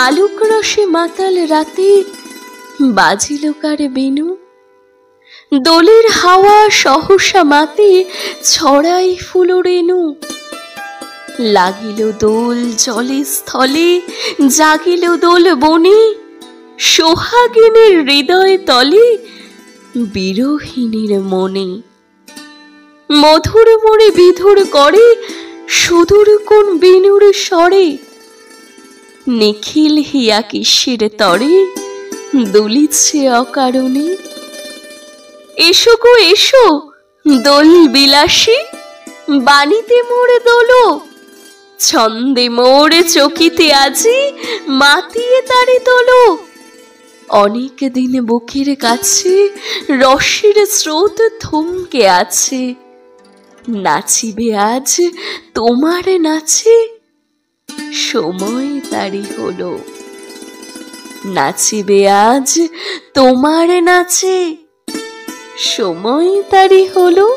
আলোক রসে মাতাল রাতে বাজিল কার বেনু, দোলের হাওয়া সহসা মাতে ছড়াই ফুল রেণু। লাগিল দোল জলে স্থলে, জাগিল দোল বনে, সোহাগিনীর হৃদয় তলে, বিরহিণীর মনে। মধুর মোরে বিধুর করে, সুদূর কোন বিনুর স্বরে, নিখিল হিয়া কিসের তরে দুলিছে অকারণে। এসো গো এসো দোল বিলাসী, বাণীতে মোর দোলো, ছন্দে মোর চকিতে আজি মাতিয়ে তারে তোলো। অনেক দিন বুকের কাছে রসের স্রোত থমকে আছে, নাচিবে আজ তোমার নাচে, সময় তারি হলো। নাচিবে আজ তোমার নাচে, সময় তারি হলো।